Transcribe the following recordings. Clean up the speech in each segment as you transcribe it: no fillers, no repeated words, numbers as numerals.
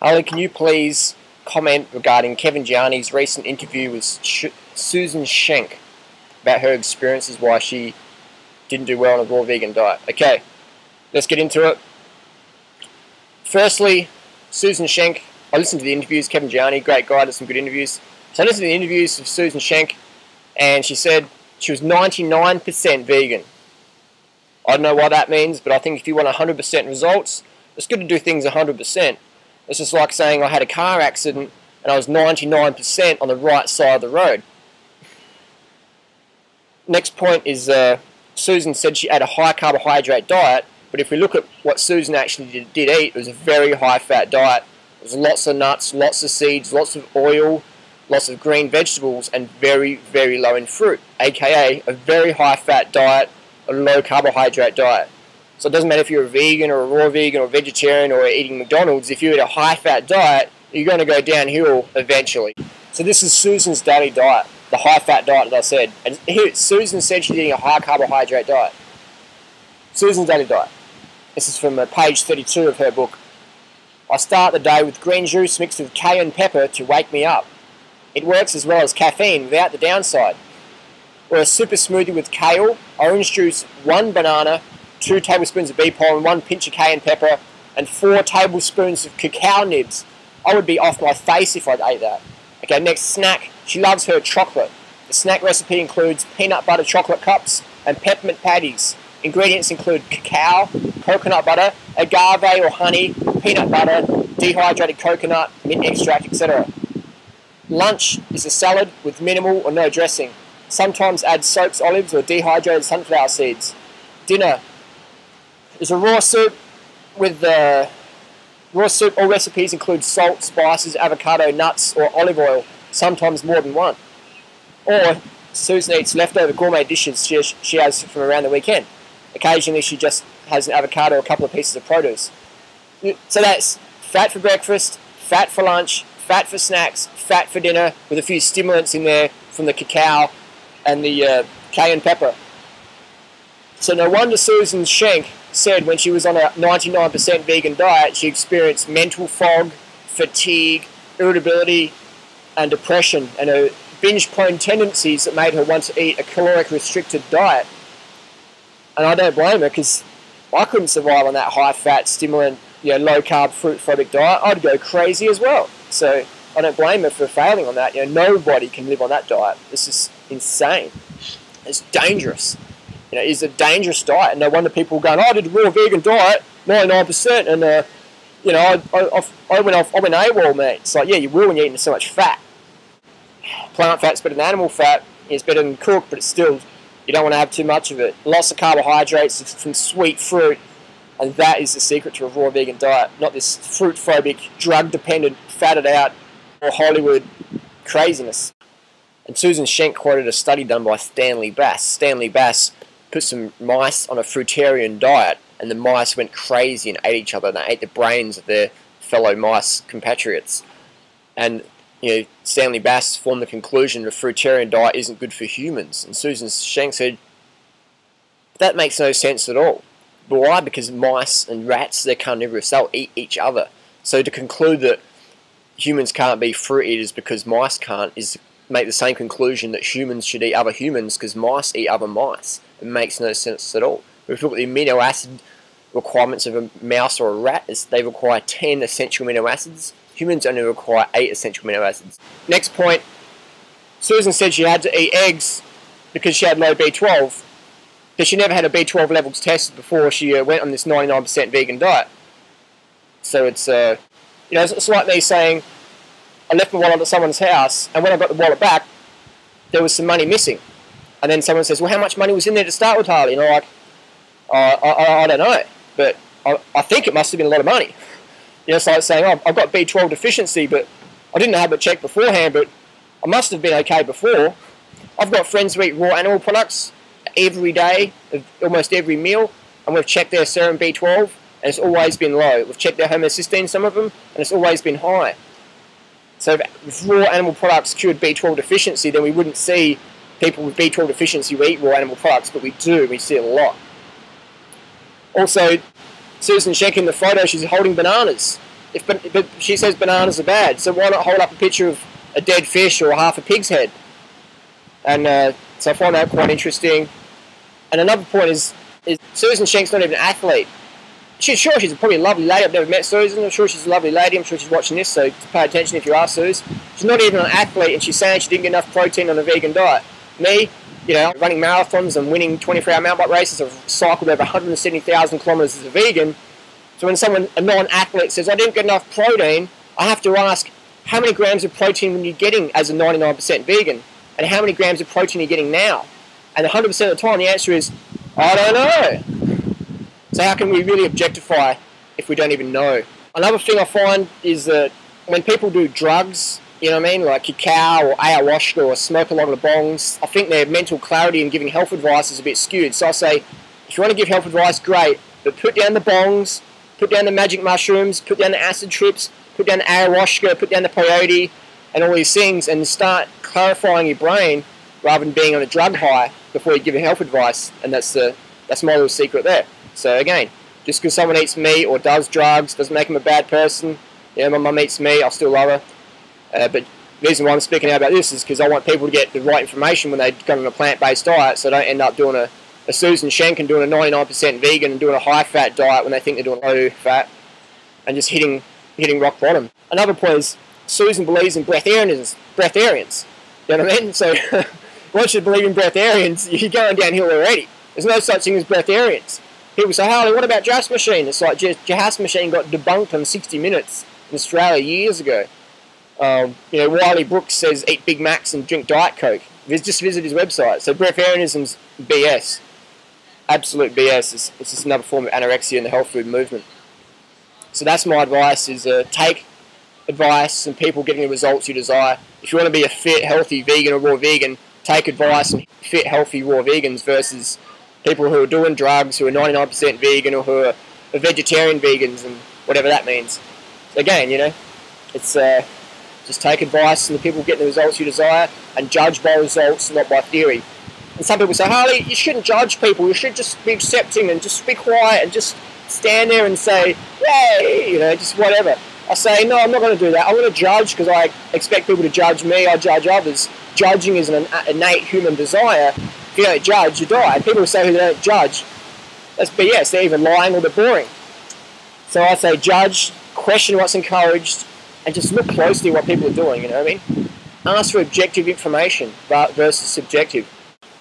Harley, can you please comment regarding Kevin Gianni's recent interview with Susan Schenk about her experiences, why she didn't do well on a raw vegan diet? Okay, let's get into it. Firstly, Susan Schenk, I listened to the interviews. Kevin Gianni, great guy, does some good interviews. So I listened to the interviews of Susan Schenk, and she said she was 99% vegan. I don't know what that means, but I think if you want 100% results, it's good to do things 100%. It's just like saying I had a car accident and I was 99% on the right side of the road. Next point is Susan said she had a high carbohydrate diet, but if we look at what Susan actually did eat, it was a very high fat diet. There was lots of nuts, lots of seeds, lots of oil, lots of green vegetables, and very, very low in fruit, aka a very high fat diet, a low carbohydrate diet. So it doesn't matter if you're a vegan or a raw vegan or a vegetarian or eating McDonald's, if you eat a high fat diet, you're going to go downhill eventually. So this is Susan's daily diet, the high fat diet that I said. And here, Susan said she's eating a high carbohydrate diet. Susan's daily diet. This is from page 32 of her book. I start the day with green juice mixed with cayenne pepper to wake me up. It works as well as caffeine without the downside. Or a super smoothie with kale, orange juice, 1 banana, 2 tablespoons of bee pollen, 1 pinch of cayenne pepper, and 4 tablespoons of cacao nibs. I would be off my face if I'd ate that. Okay, next snack. She loves her chocolate. The snack recipe includes peanut butter chocolate cups and peppermint patties. Ingredients include cacao, coconut butter, agave or honey, peanut butter, dehydrated coconut, mint extract, etc. Lunch is a salad with minimal or no dressing. Sometimes add soaked olives or dehydrated sunflower seeds. Dinner is a raw soup with raw soup. All recipes include salt, spices, avocado, nuts, or olive oil, sometimes more than one. Or Susan eats leftover gourmet dishes she has from around the weekend. Occasionally she just has an avocado or a couple of pieces of produce. So that's fat for breakfast, fat for lunch, fat for snacks, fat for dinner, with a few stimulants in there from the cacao and the cayenne pepper. So no wonder Susan Schenk said when she was on a 99% vegan diet, she experienced mental fog, fatigue, irritability, and depression, and her binge-prone tendencies that made her want to eat a caloric-restricted diet. And I don't blame her, because I couldn't survive on that high-fat, stimulant, low-carb, fruit-phobic diet. I'd go crazy as well. So I don't blame her for failing on that. Nobody can live on that diet. This is insane. It's dangerous. It's a dangerous diet. And no wonder people are going, I did a raw vegan diet, 99%, and I went AWOL, mate. It's like, yeah, you will when you're eating so much fat. Plant fat's better than animal fat. It's better than cooked, but it's still, you don't want to have too much of it. Lots of carbohydrates from sweet fruit, and that is the secret to a raw vegan diet, not this fruit-phobic, drug-dependent, fatted out, or Hollywood craziness. And Susan Schenk quoted a study done by Stanley Bass. Stanley Bass put some mice on a fruitarian diet, and the mice went crazy and ate each other, and they ate the brains of their fellow mice compatriots. And Stanley Bass formed the conclusion that a fruitarian diet isn't good for humans. And Susan Schenk said, that makes no sense at all. But why? Because mice and rats, they're carnivorous, they'll eat each other. So to conclude that humans can't be fruit eaters because mice can't is make the same conclusion that humans should eat other humans because mice eat other mice. It makes no sense at all. If you look at the amino acid requirements of a mouse or a rat, they require 10 essential amino acids. Humans only require 8 essential amino acids. Next point, Susan said she had to eat eggs because she had low B12. But she never had her B12 levels tested before she went on this 99% vegan diet. So it's, it's like me saying, I left my wallet at someone's house, and when I got the wallet back, there was some money missing. And then someone says, well, how much money was in there to start with, Harley? And I'm like, I don't know, but I think it must have been a lot of money. It's like saying, oh, I've got B12 deficiency, but I didn't have it checked beforehand, but I must have been okay before. I've got friends who eat raw animal products every day, almost every meal, and we've checked their serum B12, and it's always been low. We've checked their homocysteine, some of them, and it's always been high. So if raw animal products cured B12 deficiency, then we wouldn't see people with B12 deficiency who eat raw animal products, but we do. We see it a lot. Also, Susan Schenk in the photo, she's holding bananas. But she says bananas are bad, so why not hold up a picture of a dead fish or half a pig's head? And so I find that quite interesting. And another point is Susan Schenk's not even an athlete. She's probably a lovely lady. I've never met Susan. I'm sure she's a lovely lady. I'm sure she's watching this, so pay attention if you are, Susan. She's not even an athlete, and she's saying she didn't get enough protein on a vegan diet. Me, running marathons and winning 24-hour mountain bike races, I've cycled over 170,000 kilometres as a vegan. So when a non-athlete says, I didn't get enough protein, I have to ask, how many grams of protein are you getting as a 99% vegan? And how many grams of protein are you getting now? And 100% of the time, the answer is, I don't know. So how can we really objectify if we don't even know? Another thing I find is that when people do drugs, like cacao or ayahuasca or smoke a lot of the bongs, I think their mental clarity in giving health advice is a bit skewed. So I say, if you want to give health advice, great, but put down the bongs, put down the magic mushrooms, put down the acid trips, put down the ayahuasca, put down the peyote, and all these things, and start clarifying your brain rather than being on a drug high before you give health advice. And that's my little secret there. So again, just because someone eats meat or does drugs doesn't make them a bad person. My mum eats meat, I still love her. But the reason why I'm speaking out about this is because I want people to get the right information when they go on a plant-based diet, so they don't end up doing a Susan Schenk and doing a 99% vegan and doing a high-fat diet when they think they're doing low-fat and just hitting rock bottom. Another point is Susan believes in breatharians. You know what I mean? So once you believe in breatharians, you're going downhill already. There's no such thing as breatharians. People say, Harley, what about Jahas Machine? It's like Jahas Machine got debunked on 60 Minutes in Australia years ago. Wiley Brooks says eat Big Macs and drink Diet Coke. Just visit his website. So breatharianism's BS. Absolute BS. It's just another form of anorexia in the health food movement. So that's my advice, is take advice and people getting the results you desire. If you want to be a fit, healthy vegan or raw vegan, take advice and fit, healthy, raw vegans versus people who are doing drugs, who are 99% vegan, or who are vegetarian vegans, and whatever that means. So again, it's just take advice and the people getting the results you desire, and judge by results, not by theory. And some people say, Harley, you shouldn't judge people. You should just be accepting and just be quiet and just stand there and say, yay, just whatever. I say, no, I'm not going to do that. I'm going to judge because I expect people to judge me. I judge others. Judging is an innate human desire. If you don't judge, you die. And people who say they don't judge, that's BS. They're either lying or they're boring. So I say judge, question what's encouraged, and just look closely at what people are doing, you know what I mean? Ask for objective information versus subjective.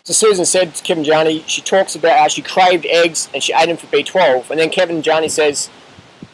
So Susan said to Kevin Jani, she talks about how she craved eggs and she ate them for B12. And then Kevin Jani says,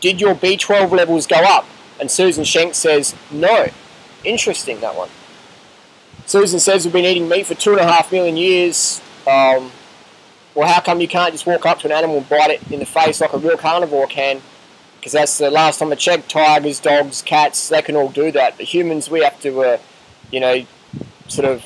did your B12 levels go up? And Susan Schenk says, no. Interesting, that one. Susan says we've been eating meat for 2.5 million years. Well, how come you can't just walk up to an animal and bite it in the face like a real carnivore can? Because that's the last time I checked. Tigers, dogs, cats, they can all do that. But humans, we have to, sort of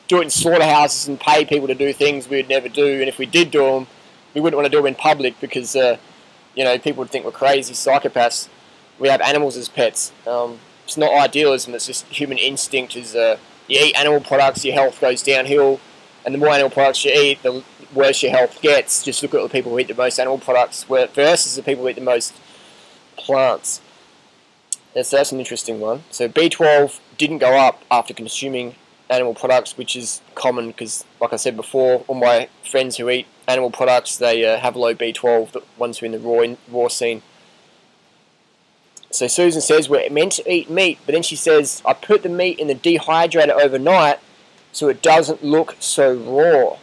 do it in slaughterhouses and pay people to do things we'd never do. And if we did do them, we wouldn't want to do them in public because, people would think we're crazy psychopaths. We have animals as pets. It's not idealism. It's just human instinct. Is you eat animal products, your health goes downhill. And the more animal products you eat, the worse your health gets. Just look at the people who eat the most animal products versus the people who eat the most plants. So that's an interesting one. So B12 didn't go up after consuming animal products, which is common because, like I said before, all my friends who eat animal products, they have low B12, the ones who are in the raw scene. So Susan says we're meant to eat meat, but then she says, I put the meat in the dehydrator overnight so it doesn't look so raw.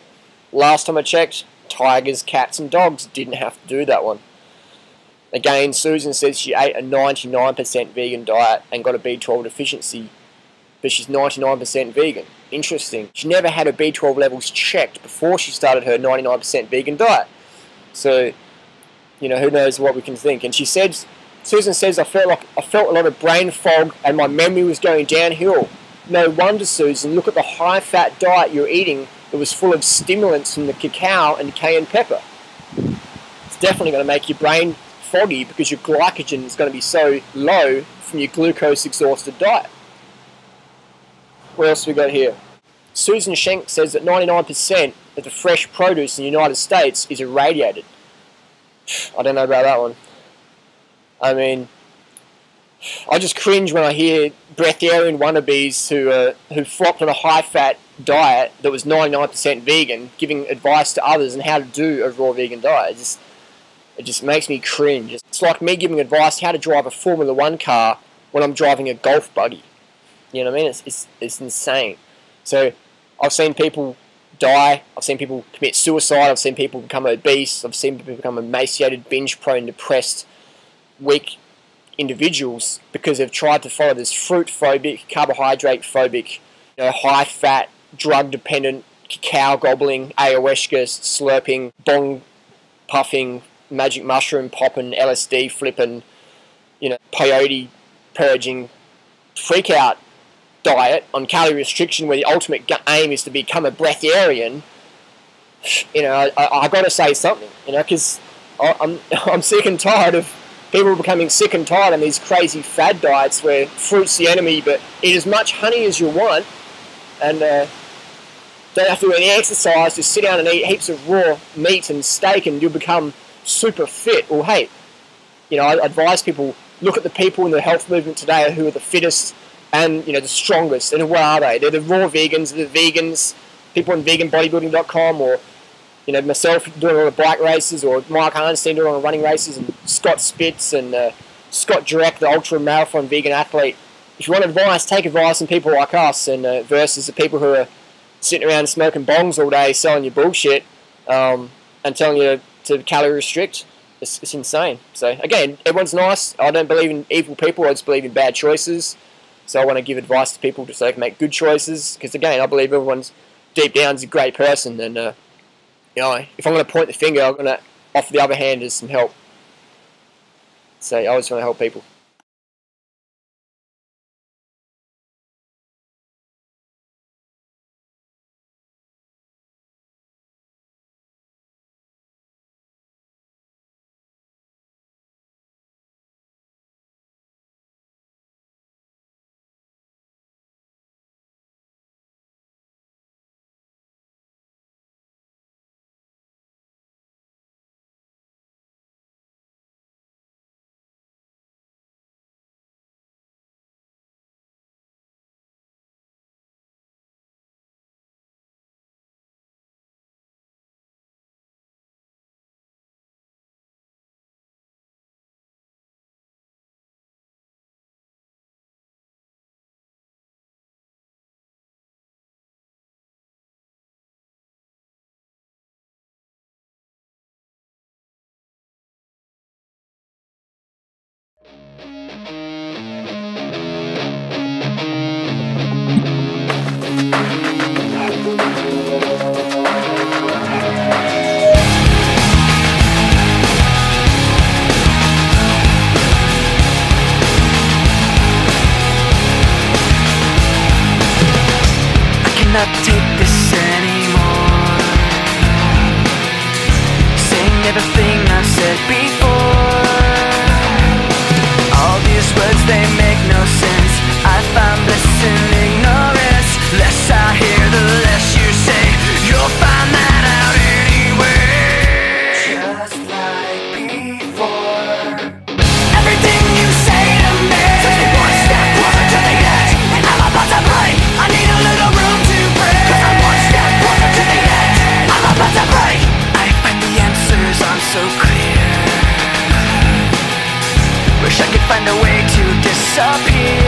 Last time I checked, tigers, cats and dogs didn't have to do that one. Again, Susan says she ate a 99% vegan diet and got a B12 deficiency, but she's 99% vegan. Interesting. She never had her B12 levels checked before she started her 99% vegan diet. So, who knows what we can think. And she said, Susan says, I felt a lot of brain fog and my memory was going downhill. No wonder, Susan, look at the high-fat diet you're eating that was full of stimulants from the cacao and cayenne pepper. It's definitely going to make your brain foggy because your glycogen is going to be so low from your glucose-exhausted diet. What else we got here? Susan Schenk says that 99% of the fresh produce in the United States is irradiated. I don't know about that one. I mean, I just cringe when I hear breatharian wannabes who flopped on a high-fat diet that was 99% vegan, giving advice to others on how to do a raw vegan diet. It just makes me cringe. It's like me giving advice how to drive a Formula 1 car when I'm driving a golf buggy. You know what I mean? It's insane. So I've seen people die. I've seen people commit suicide. I've seen people become obese. I've seen people become emaciated, binge-prone, depressed, weak individuals because they've tried to follow this fruit-phobic, carbohydrate-phobic, high-fat, drug-dependent, cacao gobbling, ayahuasca slurping, bong puffing, magic mushroom popping, LSD flipping, peyote purging, freak-out diet on calorie restriction where the ultimate aim is to become a breatharian. I got to say something, because I'm sick and tired of people becoming sick and tired on these crazy fad diets where fruit's the enemy, but eat as much honey as you want and don't have to do any exercise, just sit down and eat heaps of raw meat and steak and you'll become super fit. Well, hey, I advise people, look at the people in the health movement today who are the fittest and the strongest, and what are they? They're the raw vegans, the vegans, people on veganbodybuilding.com, or myself doing all the bike races, or Mike Arnstein doing all the running races, and Scott Spitz and Scott Jurek, the ultra marathon vegan athlete. If you want advice, take advice from people like us, and versus the people who are sitting around smoking bongs all day, selling you bullshit, and telling you to calorie restrict. It's insane. So again, everyone's nice. I don't believe in evil people. I just believe in bad choices. So I want to give advice to people so they can make good choices. Because again, I believe everyone's deep down is a great person. And if I'm going to point the finger, I'm going to offer the other hand as some help. So I always want to help people. Not take this anymore. Saying everything I've said before. All these words, they make no sense. I find bliss in ignorance. Less I hear, the less you say. You'll find that out anyway. Just like before. Everything you say to me takes me one step closer to the edge, and I'm about to break. I need a little room to break, 'cause I'm one step closer to the edge. I'm about to break. I find the answers aren't so clear. Wish I could find a way to disappear.